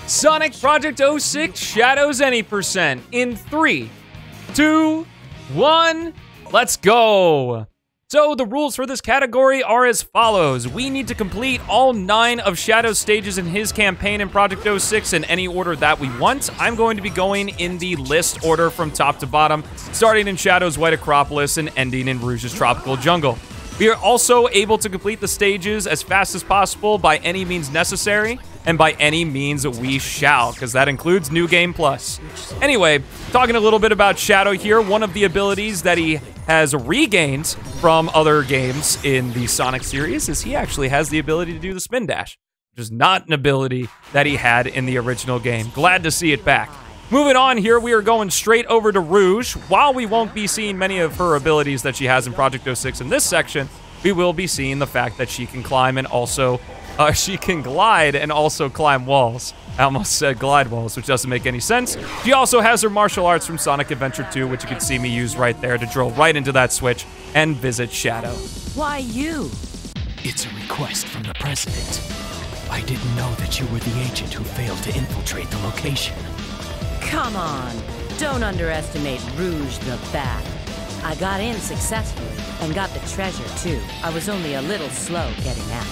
Sonic Project 06 Shadows Any Percent in 3, 2, 1, let's go. So the rules for this category are as follows. We need to complete all 9 of Shadow's stages in his campaign in Project 06 in any order that we want. I'm going to be going in the list order from top to bottom, starting in Shadow's White Acropolis and ending in Rouge's Tropical Jungle. We are also able to complete the stages as fast as possible by any means necessary, and by any means we shall, because that includes New Game Plus. Anyway, talking a little bit about Shadow here, one of the abilities that he has regained from other games in the Sonic series is he actually has the ability to do the spin dash, which is not an ability that he had in the original game. Glad to see it back. Moving on here, we are going straight over to Rouge. While we won't be seeing many of her abilities that she has in Project 06 in this section, we will be seeing the fact that she can climb and also she can glide and also climb walls. I almost said glide walls, which doesn't make any sense. She also has her martial arts from Sonic Adventure 2, which you can see me use right there to drill right into that switch and visit Shadow. Why you? It's a request from the President. I didn't know that you were the agent who failed to infiltrate the location. Come on, don't underestimate Rouge the Bat. I got in successfully and got the treasure too. I was only a little slow getting out.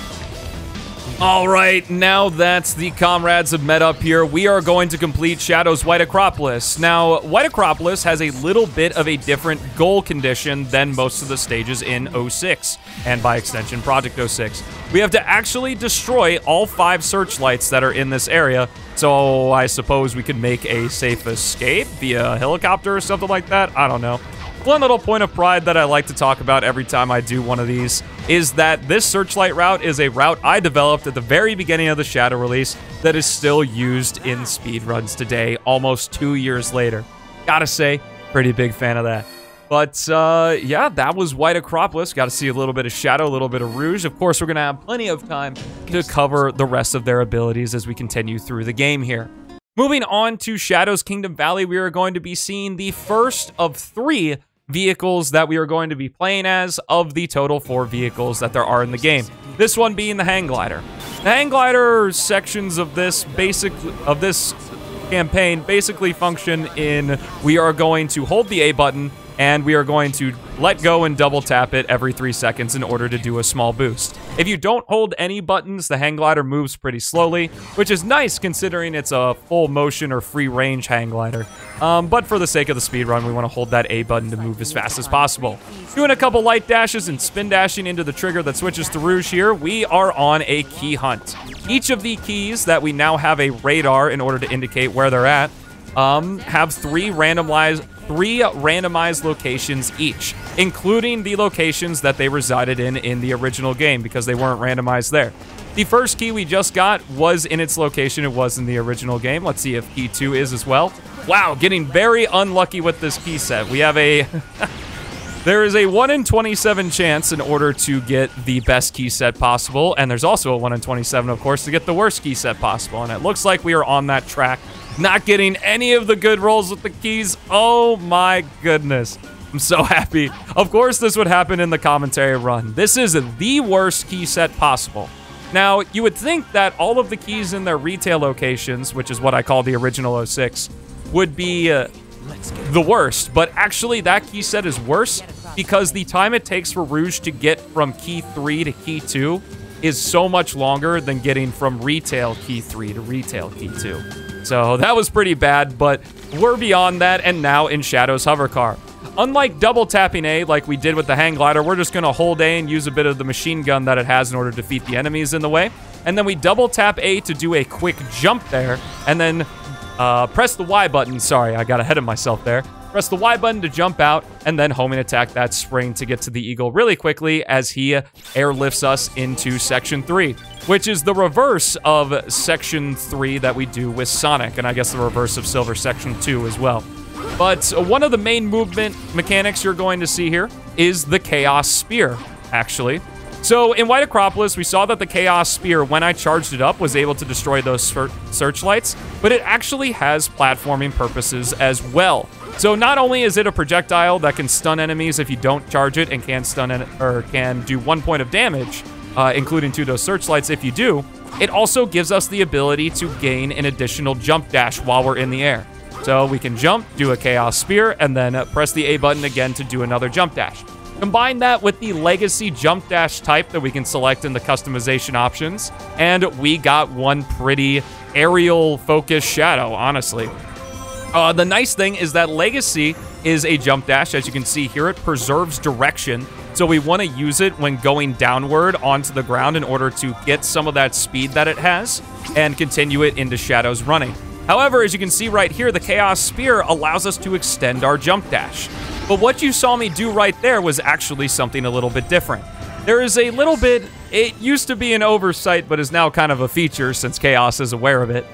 All right, now that the comrades have met up here, we are going to complete Shadow's White Acropolis. Now, White Acropolis has a little bit of a different goal condition than most of the stages in 06, and by extension, Project 06. We have to actually destroy all 5 searchlights that are in this area, so I suppose we could make a safe escape via helicopter or something like that. I don't know. One little point of pride that I like to talk about every time I do one of these is that this searchlight route is a route I developed at the very beginning of the Shadow release that is still used in speedruns today, almost 2 years later. Gotta say, pretty big fan of that. But, yeah, that was White Acropolis. Got to see a little bit of Shadow, a little bit of Rouge. Of course, we're going to have plenty of time to cover the rest of their abilities as we continue through the game here. Moving on to Shadow's Kingdom Valley, we are going to be seeing the first of 3 vehicles that we are going to be playing as of the total 4 vehicles that there are in the game. This one being the hang glider. The hang glider sections of this campaign basically function in we are going to hold the A button and we are going to let go and double tap it every 3 seconds in order to do a small boost. If you don't hold any buttons, the hang glider moves pretty slowly, which is nice considering it's a full motion or free range hang glider. But for the sake of the speedrun, we want to hold that A button to move as fast as possible. Doing a couple light dashes and spin dashing into the trigger that switches to Rouge here, we are on a key hunt. Each of the keys that we now have a radar in order to indicate where they're at, have 3 randomized locations each, including the locations that they resided in the original game because they weren't randomized there. The first key we just got was in its location it was in the original game. Let's see if key 2 is as well. Wow, getting very unlucky with this key set. We have a... There is a 1 in 27 chance in order to get the best key set possible, and there's also a 1 in 27, of course, to get the worst key set possible, and it looks like we are on that track. Not getting any of the good rolls with the keys. Oh my goodness. I'm so happy. Of course, this would happen in the commentary run. This is the worst key set possible. Now, you would think that all of the keys in their retail locations, which is what I call the original 06, would be the worst, but actually that key set is worse because the time it takes for Rouge to get from key 3 to key 2 is so much longer than getting from retail key 3 to retail key 2. So that was pretty bad, but we're beyond that and now in Shadow's hover car. Unlike double tapping A like we did with the hang glider, we're just gonna hold A and use a bit of the machine gun that it has in order to defeat the enemies in the way. And then we double tap A to do a quick jump there, and then press the Y button. Sorry, I got ahead of myself there. Press the Y button to jump out, and then homing attack that spring to get to the Eagle really quickly as he airlifts us into Section 3, which is the reverse of Section 3 that we do with Sonic, and I guess the reverse of Silver Section 2 as well. But one of the main movement mechanics you're going to see here is the Chaos Spear, actually. So in White Acropolis, we saw that the Chaos Spear, when I charged it up, was able to destroy those searchlights, but it actually has platforming purposes as well. So not only is it a projectile that can stun enemies if you don't charge it and can stun or can do 1 point of damage, including 2-dose searchlights if you do, it also gives us the ability to gain an additional jump dash while we're in the air. So we can jump, do a Chaos Spear, and then press the A button again to do another jump dash. Combine that with the Legacy jump dash type that we can select in the customization options, and we got one pretty aerial-focused Shadow, honestly. The nice thing is that Legacy is a jump dash. As you can see here, it preserves direction, so we want to use it when going downward onto the ground in order to get some of that speed that it has and continue it into Shadow's running. However, as you can see right here, the Chaos Spear allows us to extend our jump dash. But what you saw me do right there was actually something a little bit different. There is a little bit, it used to be an oversight, but is now kind of a feature since Chaos is aware of it,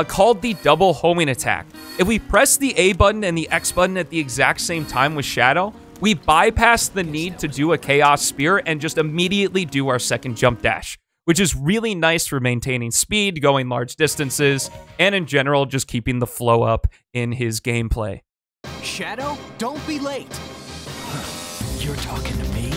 called the double homing attack. If we press the A button and the X button at the exact same time with Shadow, we bypass the need to do a Chaos Spear and just immediately do our second jump dash, which is really nice for maintaining speed, going large distances, and in general, just keeping the flow up in his gameplay. Shadow, don't be late. You're talking to me?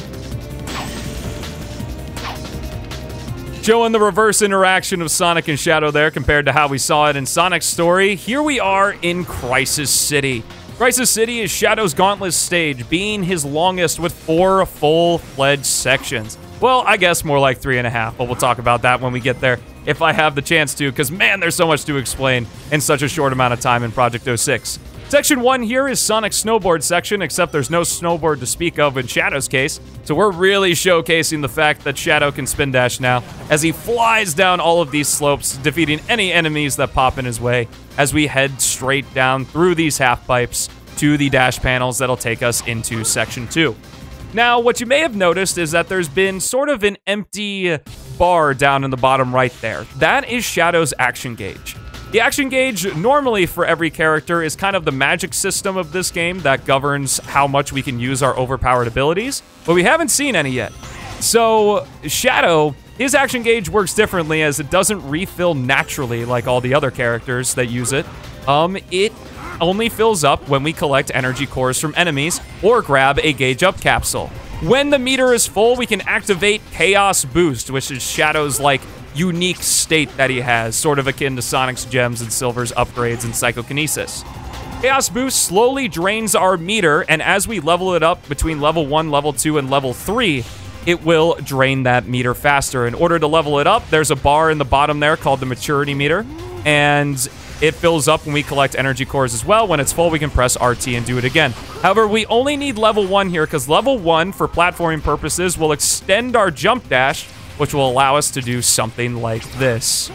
Showing the reverse interaction of Sonic and Shadow there compared to how we saw it in Sonic's story. Here we are in Crisis City. Crisis City is Shadow's Gauntlet stage, being his longest with 4 full-fledged sections. Well, I guess more like 3.5, but we'll talk about that when we get there, if I have the chance to, because man, there's so much to explain in such a short amount of time in Project 06. Section 1 here is Sonic's snowboard section, except there's no snowboard to speak of in Shadow's case, so we're really showcasing the fact that Shadow can spin dash now, as he flies down all of these slopes, defeating any enemies that pop in his way, as we head straight down through these half pipes to the dash panels that'll take us into Section 2. Now, what you may have noticed is that there's been sort of an empty bar down in the bottom right there. That is Shadow's action gauge. The action gauge, normally for every character, is kind of the magic system of this game that governs how much we can use our overpowered abilities, but we haven't seen any yet. So, Shadow, his action gauge works differently as it doesn't refill naturally like all the other characters that use it. It only fills up when we collect energy cores from enemies or grab a gauge up capsule. When the meter is full, we can activate Chaos Boost, which is Shadow's, like, unique state that he has, sort of akin to Sonic's gems and Silver's upgrades and psychokinesis. Chaos Boost slowly drains our meter, and as we level it up between level 1, level 2, and level 3, it will drain that meter faster. In order to level it up, there's a bar in the bottom there called the maturity meter, and it fills up when we collect energy cores as well. When it's full, we can press RT and do it again. However, we only need level 1 here, because level 1, for platforming purposes, will extend our jump dash, which will allow us to do something like this.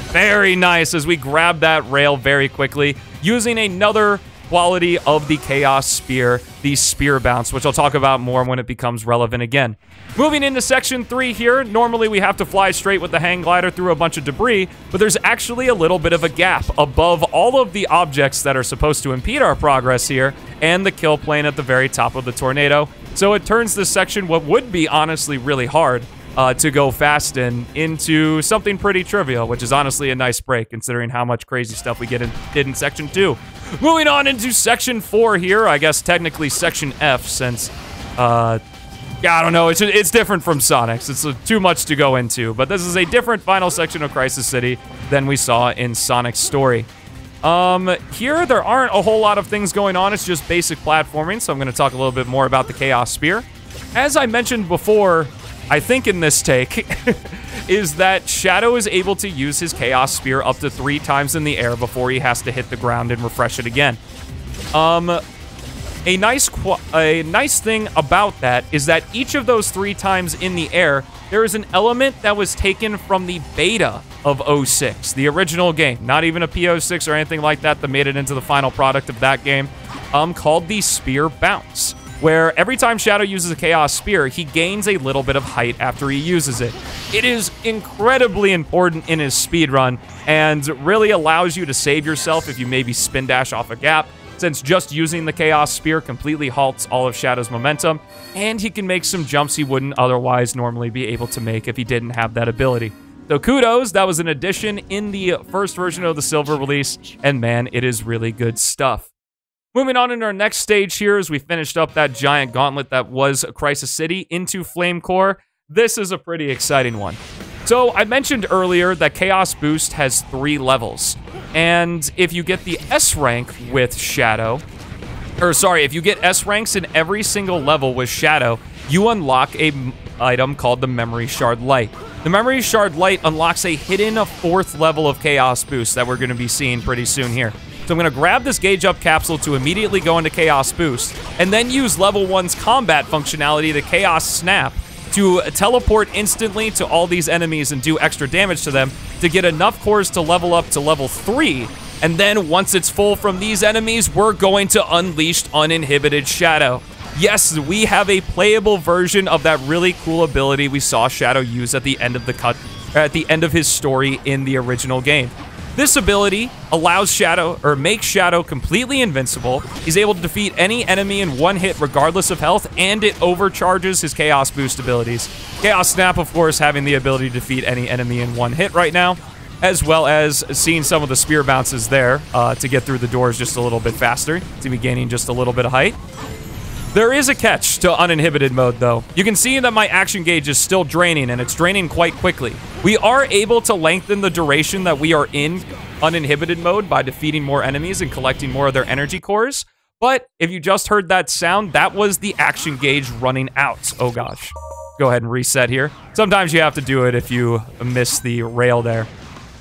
Very nice, as we grab that rail very quickly, using another quality of the Chaos Spear, the Spear Bounce, which I'll talk about more when it becomes relevant again. Moving into Section 3 here, normally we have to fly straight with the hang glider through a bunch of debris, but there's actually a little bit of a gap above all of the objects that are supposed to impede our progress here, and the kill plane at the very top of the tornado. So it turns this section, what would be honestly really hard, to go fast into something pretty trivial, which is honestly a nice break considering how much crazy stuff we did in Section 2. Moving on into Section 4 here, I guess technically Section F, since, I don't know, it's different from Sonic's. It's too much to go into, but this is a different final section of Crisis City than we saw in Sonic's story. Here, there aren't a whole lot of things going on. It's just basic platforming, so I'm going to talk a little bit more about the Chaos Spear. As I mentioned before, I think in this take, is that Shadow is able to use his Chaos Spear up to 3 times in the air before he has to hit the ground and refresh it again. A nice thing about that is that each of those 3 times in the air, there is an element that was taken from the beta of 06, the original game. Not even a P06 or anything like that made it into the final product of that game, called the Spear Bounce, where every time Shadow uses a Chaos Spear, he gains a little bit of height after he uses it. It is incredibly important in his speedrun, and really allows you to save yourself if you maybe spin dash off a gap, since just using the Chaos Spear completely halts all of Shadow's momentum, and he can make some jumps he wouldn't otherwise normally be able to make if he didn't have that ability. So kudos, that was an addition in the first version of the Silver release, and man, it is really good stuff. Moving on into our next stage here, as we finished up that giant gauntlet that was Crisis City into Flame Core. this is a pretty exciting one. So I mentioned earlier that Chaos Boost has 3 levels. And if you get the S rank with Shadow, or sorry, if you get S ranks in every single level with Shadow, you unlock a item called the Memory Shard Light. The Memory Shard Light unlocks a hidden 4th level of Chaos Boost that we're going to be seeing pretty soon here. So I'm going to grab this Gauge Up capsule to immediately go into Chaos Boost, and then use level 1's combat functionality, the Chaos Snap, to teleport instantly to all these enemies and do extra damage to them to get enough cores to level up to level 3. And then once it's full from these enemies, we're going to unleash Uninhibited Shadow. Yes, we have a playable version of that really cool ability we saw Shadow use at the end of his story in the original game. This ability allows Shadow, or makes Shadow completely invincible. He's able to defeat any enemy in one hit regardless of health, and it overcharges his Chaos Boost abilities. Chaos Snap, of course, having the ability to defeat any enemy in one hit right now, as well as seeing some of the spear bounces there to get through the doors just a little bit faster, to be gaining just a little bit of height. There is a catch to uninhibited mode, though. You can see that my action gauge is still draining, and it's draining quite quickly. We are able to lengthen the duration that we are in uninhibited mode by defeating more enemies and collecting more of their energy cores. But if you just heard that sound, that was the action gauge running out. Oh gosh. Go ahead and reset here. Sometimes you have to do it if you miss the rail there.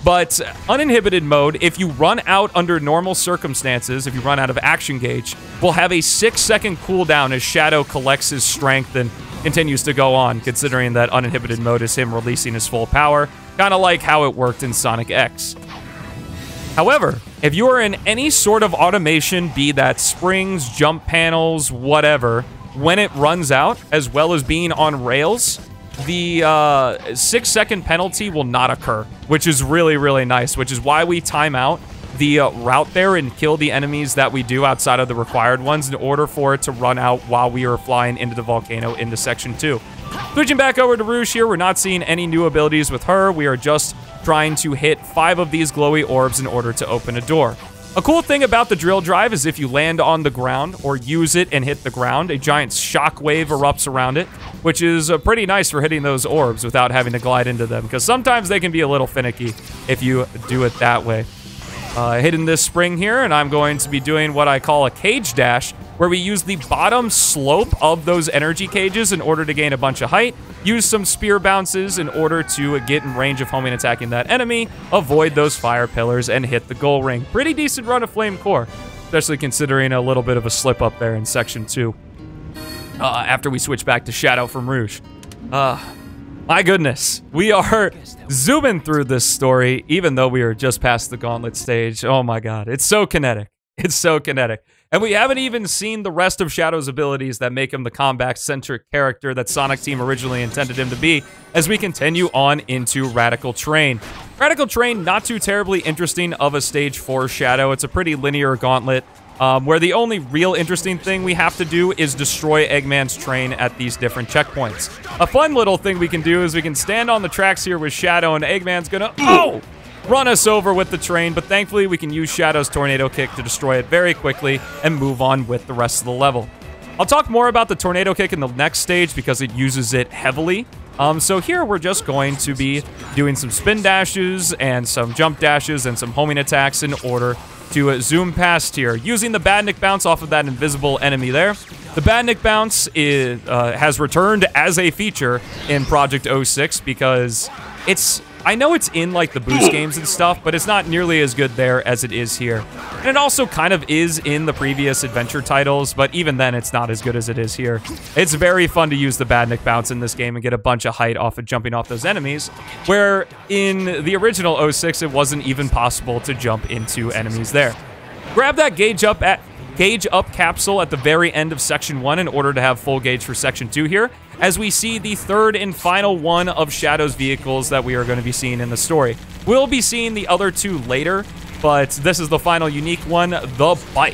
But uninhibited mode, if you run out under normal circumstances, if you run out of action gauge, will have a 6-second cooldown as Shadow collects his strength and continues to go on, considering that uninhibited mode is him releasing his full power, kind of like how it worked in Sonic X. However, if you are in any sort of automation, be that springs, jump panels, whatever, when it runs out, as well as being on rails, the 6-second penalty will not occur, which is really, really nice, which is why we time out the route there and kill the enemies that we do outside of the required ones in order for it to run out while we are flying into the volcano into Section 2. Switching back over to Rouge here, we're not seeing any new abilities with her. We are just trying to hit 5 of these glowy orbs in order to open a door. A cool thing about the drill drive is if you land on the ground or use it and hit the ground, a giant shockwave erupts around it, which is pretty nice for hitting those orbs without having to glide into them, because sometimes they can be a little finicky if you do it that way. Hitting this spring here, and I'm going to be doing what I call a cage dash, where we use the bottom slope of those energy cages in order to gain a bunch of height, use some spear bounces in order to get in range of homing attacking that enemy, avoid those fire pillars, and hit the goal ring. Pretty decent run of Flame Core, especially considering a little bit of a slip up there in Section 2. After we switch back to Shadow from Rouge. My goodness, we are zooming through this story, even though we are just past the gauntlet stage. Oh my god, it's so kinetic. It's so kinetic. And we haven't even seen the rest of Shadow's abilities that make him the combat-centric character that Sonic Team originally intended him to be, as we continue on into Radical Train. Radical Train, not too terribly interesting of a stage for Shadow. It's a pretty linear gauntlet, where the only real interesting thing we have to do is destroy Eggman's train at these different checkpoints. A fun little thing we can do is we can stand on the tracks here with Shadow, and Eggman's gonna run us over with the train, but thankfully we can use Shadow's Tornado Kick to destroy it very quickly and move on with the rest of the level. I'll talk more about the Tornado Kick in the next stage because it uses it heavily. So here we're just going to be doing some spin dashes and some jump dashes and some homing attacks in order to zoom past here, using the Badnik Bounce off of that invisible enemy there. The Badnik Bounce has returned as a feature in Project 06 because I know it's in like the boost games and stuff, but it's not nearly as good there as it is here. And it also kind of is in the previous adventure titles, but even then it's not as good as it is here. It's very fun to use the Badnik Bounce in this game and get a bunch of height off of jumping off those enemies, where in the original 06 it wasn't even possible to jump into enemies there. Grab that Gauge Up capsule at the very end of Section 1 in order to have full gauge for Section 2 here, as we see the third and final one of Shadow's vehicles that we are going to be seeing in the story. We'll be seeing the other 2 later, but this is the final unique one, the bike.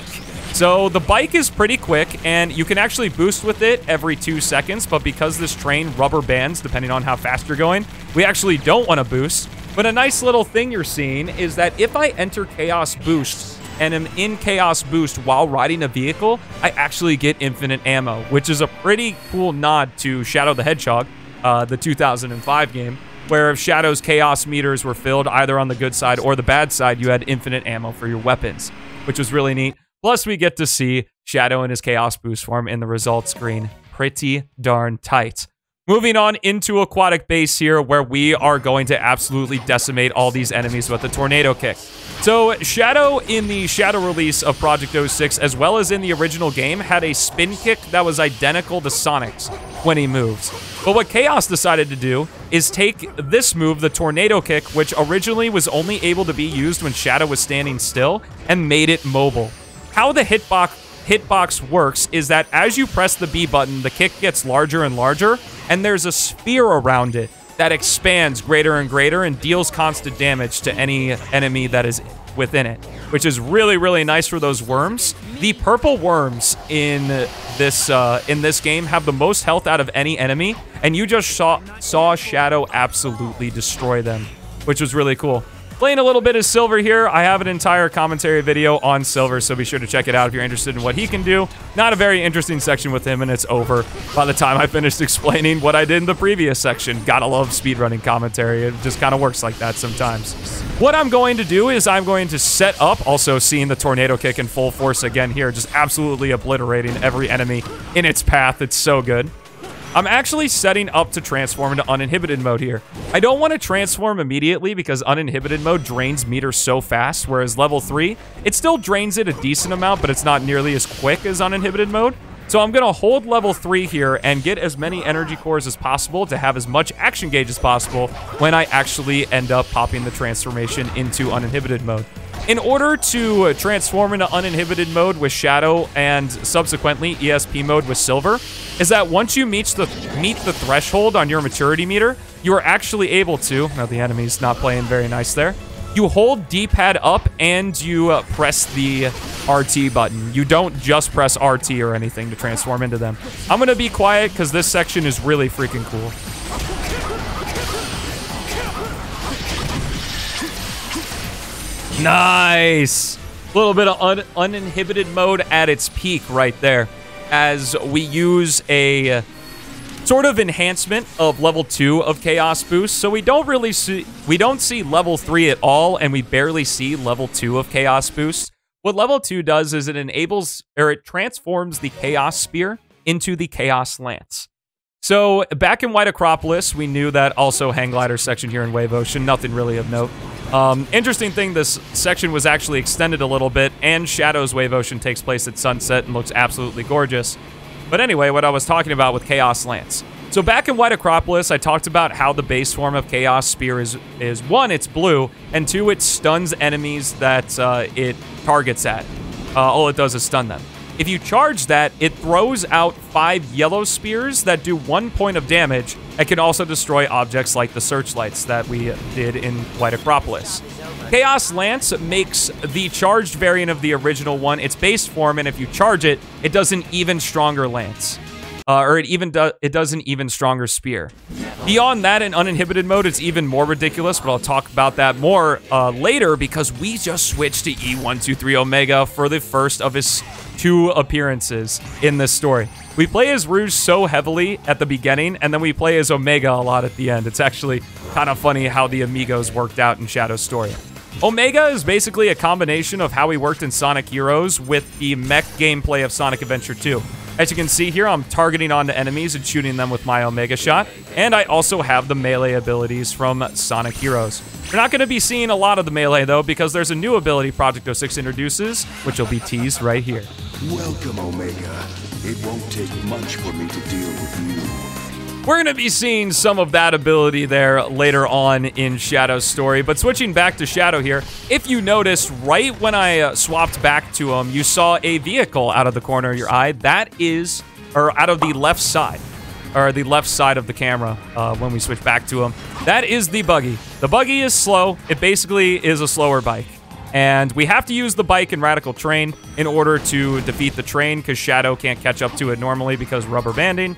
So the bike is pretty quick, and you can actually boost with it every 2 seconds, but because this train rubber bands depending on how fast you're going, we actually don't want to boost. But a nice little thing you're seeing is that if I enter Chaos Boost and am in Chaos Boost while riding a vehicle, I actually get infinite ammo, which is a pretty cool nod to Shadow the Hedgehog, the 2005 game, where if Shadow's chaos meters were filled either on the good side or the bad side, you had infinite ammo for your weapons, which was really neat. Plus, we get to see Shadow in his chaos boost form in the results screen. Pretty darn tight. Moving on into Aquatic Base here, where we are going to absolutely decimate all these enemies with the Tornado Kick. So, Shadow in the Shadow release of Project 06, as well as in the original game, had a spin kick that was identical to Sonic's when he moves. But what Chaos decided to do is take this move, the Tornado Kick, which originally was only able to be used when Shadow was standing still, and made it mobile. How the hitbox works is that as you press the B button, the kick gets larger and larger, and there's a sphere around it that expands greater and greater and deals constant damage to any enemy that is within it, which is really, really nice for those worms. The purple worms in this game have the most health out of any enemy, and you just saw Shadow absolutely destroy them, which was really cool. Playing a little bit of Silver here. I have an entire commentary video on Silver, so be sure to check it out if you're interested in what he can do. Not a very interesting section with him, and it's over by the time I finished explaining what I did in the previous section. Gotta love speedrunning commentary. It just kind of works like that sometimes. What I'm going to do is I'm going to set up, also seeing the Tornado Kick in full force again here, just absolutely obliterating every enemy in its path. It's so good. I'm actually setting up to transform into uninhibited mode here. I don't want to transform immediately because uninhibited mode drains meter so fast, whereas level 3, it still drains it a decent amount, but it's not nearly as quick as uninhibited mode. So I'm going to hold level 3 here and get as many energy cores as possible to have as much action gauge as possible when I actually end up popping the transformation into uninhibited mode. In order to transform into uninhibited mode with Shadow and subsequently ESP mode with Silver, is that once you meet the threshold on your maturity meter, you are actually able to, now the enemy's not playing very nice there, you hold D-pad up and you press the RT button. You don't just press RT or anything to transform into them. I'm gonna be quiet because this section is really freaking cool. Nice! A little bit of uninhibited mode at its peak right there, as we use a sort of enhancement of level 2 of Chaos Boost. So we don't see level 3 at all, and we barely see level 2 of Chaos Boost. What level 2 does is it transforms the Chaos Spear into the Chaos Lance. So back in White Acropolis, we knew that also hang glider section here in Wave Ocean, nothing really of note. Interesting thing, this section was actually extended a little bit, and Shadow's Wave Ocean takes place at sunset and looks absolutely gorgeous. But anyway, what I was talking about with Chaos Lance. So back in White Acropolis, I talked about how the base form of Chaos Spear is one, it's blue, and two, it stuns enemies that it targets at. All it does is stun them. If you charge that, it throws out 5 yellow spears that do 1 point of damage and can also destroy objects like the searchlights that we did in White Acropolis. Chaos Lance makes the charged variant of the original one its base form, and if you charge it, it does an even stronger lance. It does an even stronger spear. Beyond that, in uninhibited mode, it's even more ridiculous, but I'll talk about that more later because we just switched to E123 Omega for the first of his 2 appearances in this story. We play as Rouge so heavily at the beginning, and then we play as Omega a lot at the end. It's actually kind of funny how the Amigos worked out in Shadow's story. Omega is basically a combination of how he worked in Sonic Heroes with the mech gameplay of Sonic Adventure 2. As you can see here, I'm targeting onto enemies and shooting them with my Omega shot, and I also have the melee abilities from Sonic Heroes. You're not going to be seeing a lot of the melee, though, because there's a new ability Project 06 introduces, which will be teased right here. Welcome, Omega. It won't take much for me to deal with you. We're going to be seeing some of that ability there later on in Shadow's story, but switching back to Shadow here, if you noticed, right when I swapped back to him, you saw a vehicle out of the corner of your eye. That is, or out of the left side, or the left side of the camera when we switch back to him. That is the buggy. The buggy is slow. It basically is a slower bike. And we have to use the bike in Radical Train in order to defeat the train, because Shadow can't catch up to it normally because rubber banding.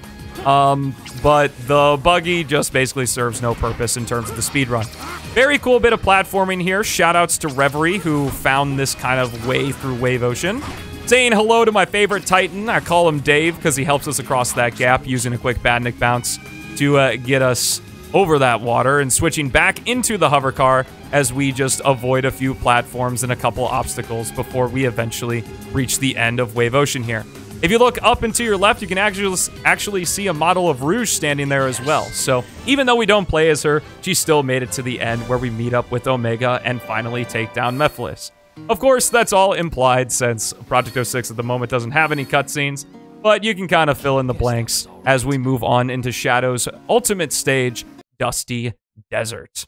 But the buggy just basically serves no purpose in terms of the speedrun. Very cool bit of platforming here. Shoutouts to Reverie, who found this kind of way through Wave Ocean. Saying hello to my favorite Titan. I call him Dave because he helps us across that gap using a quick Badnik bounce. to get us over that water, and switching back into the hover car as we just avoid a few platforms and a couple obstacles before we eventually reach the end of Wave Ocean here. If you look up and to your left, you can actually see a model of Rouge standing there as well. So even though we don't play as her, she still made it to the end where we meet up with Omega and finally take down Mephiles. Of course, that's all implied since Project 06 at the moment doesn't have any cutscenes, but you can kind of fill in the blanks as we move on into Shadow's ultimate stage, Dusty Desert.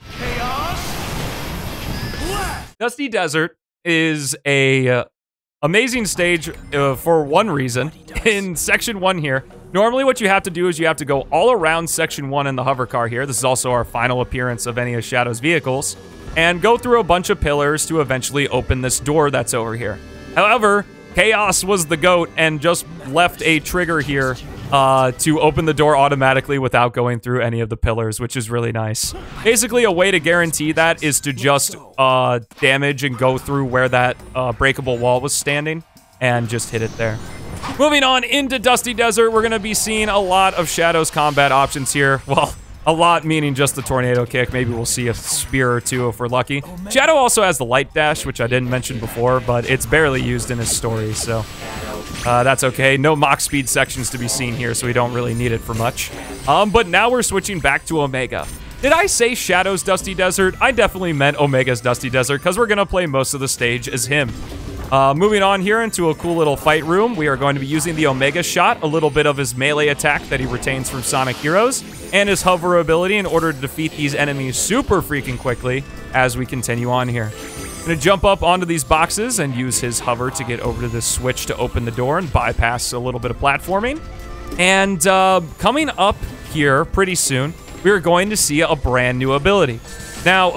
Dusty Desert is a amazing stage for one reason. In Section 1 here, normally what you have to do is you have to go all around Section 1 in the hover car here. This is also our final appearance of any of Shadow's vehicles. And go through a bunch of pillars to eventually open this door that's over here. However, Chaos was the GOAT and just left a trigger here to open the door automatically without going through any of the pillars, which is really nice. Basically, a way to guarantee that is to just damage and go through where that breakable wall was standing and just hit it there. Moving on into Dusty Desert, we're going to be seeing a lot of Shadow's combat options here. Well, a lot meaning just the tornado kick. Maybe we'll see a spear or two if we're lucky. Shadow also has the light dash, which I didn't mention before, but it's barely used in his story, so that's okay. No Mach speed sections to be seen here, so we don't really need it for much. But now we're switching back to Omega. Did I say Shadow's Dusty Desert? I definitely meant Omega's Dusty Desert, because we're going to play most of the stage as him. Moving on here into a cool little fight room, we are going to be using the Omega Shot, a little bit of his melee attack that he retains from Sonic Heroes, and his hover ability in order to defeat these enemies super freaking quickly as we continue on here. Gonna jump up onto these boxes and use his hover to get over to this switch to open the door and bypass a little bit of platforming. And coming up here pretty soon, we're going to see a brand new ability. Now,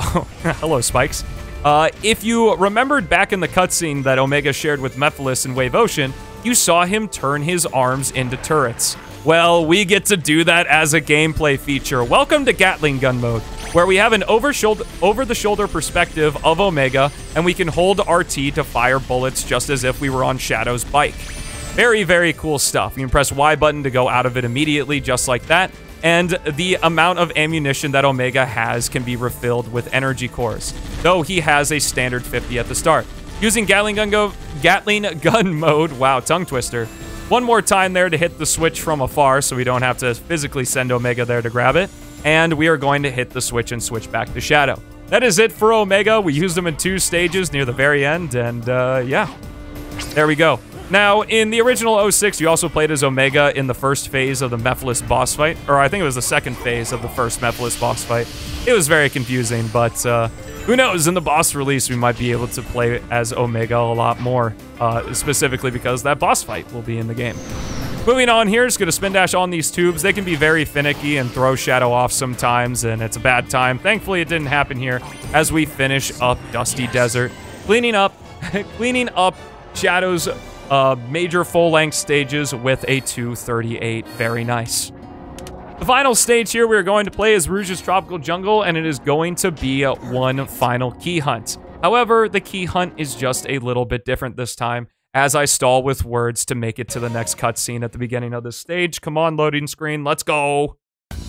hello Spikes. If you remembered back in the cutscene that Omega shared with Mephiles in Wave Ocean, you saw him turn his arms into turrets. Well, we get to do that as a gameplay feature. Welcome to Gatling Gun mode, where we have an over-the-shoulder perspective of Omega, and we can hold RT to fire bullets just as if we were on Shadow's bike. Very, very cool stuff. You can press Y button to go out of it immediately, just like that. And the amount of ammunition that Omega has can be refilled with energy cores, though he has a standard 50 at the start. Using Gatling Gun mode, wow, tongue twister. One more time there to hit the switch from afar so we don't have to physically send Omega there to grab it. And we are going to hit the switch and switch back to Shadow. That is it for Omega. We used him in 2 stages near the very end, and yeah, there we go. Now, in the original 06, you also played as Omega in the first phase of the Mephiles boss fight, or I think it was the second phase of the first Mephiles boss fight. It was very confusing, but who knows, in the boss release, we might be able to play as Omega a lot more, specifically because that boss fight will be in the game. Moving on here, just gonna spin dash on these tubes. They can be very finicky and throw Shadow off sometimes, and it's a bad time. Thankfully, it didn't happen here as we finish up Dusty Desert, cleaning up Shadow's major full-length stages with a 238. Very nice. The final stage here we're going to play is Rouge's Tropical Jungle, and it is going to be one final key hunt. However, the key hunt is just a little bit different this time, as I stall with words to make it to the next cutscene at the beginning of this stage. Come on, loading screen, let's go.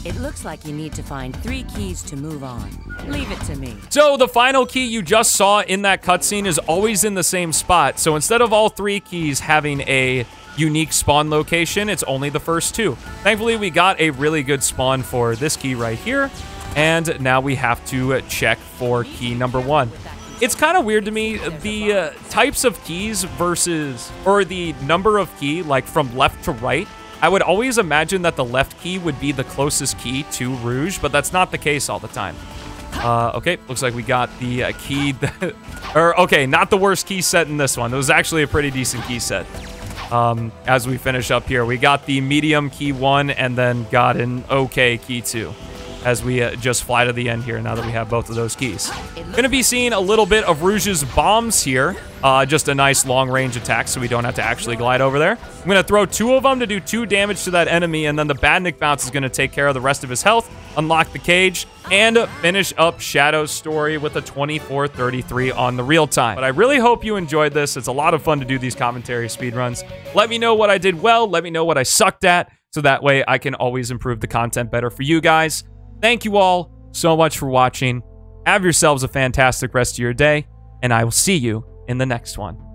It looks like you need to find 3 keys to move on. Leave it to me. So the final key you just saw in that cutscene is always in the same spot. So instead of all 3 keys having a unique spawn location, it's only the first 2. Thankfully, we got a really good spawn for this key right here. And now we have to check for key number 1. It's kind of weird to me, the types of keys versus, or the number of key, like from left to right. I would always imagine that the left key would be the closest key to Rouge, but that's not the case all the time. Okay, looks like we got the key that, or okay, not the worst key set in this one. It was actually a pretty decent key set. As we finish up here, we got the medium key 1 and then got an okay key 2. As we just fly to the end here now that we have both of those keys. Gonna be seeing a little bit of Rouge's bombs here. Just a nice long-range attack so we don't have to actually glide over there. I'm gonna throw 2 of them to do 2 damage to that enemy, and then the Badnik Bounce is gonna take care of the rest of his health, unlock the cage, and finish up Shadow's story with a 24:33 on the real time. But I really hope you enjoyed this. It's a lot of fun to do these commentary speedruns. Let me know what I did well. Let me know what I sucked at. so that way I can always improve the content better for you guys. Thank you all so much for watching. Have yourselves a fantastic rest of your day, and I will see you in the next one.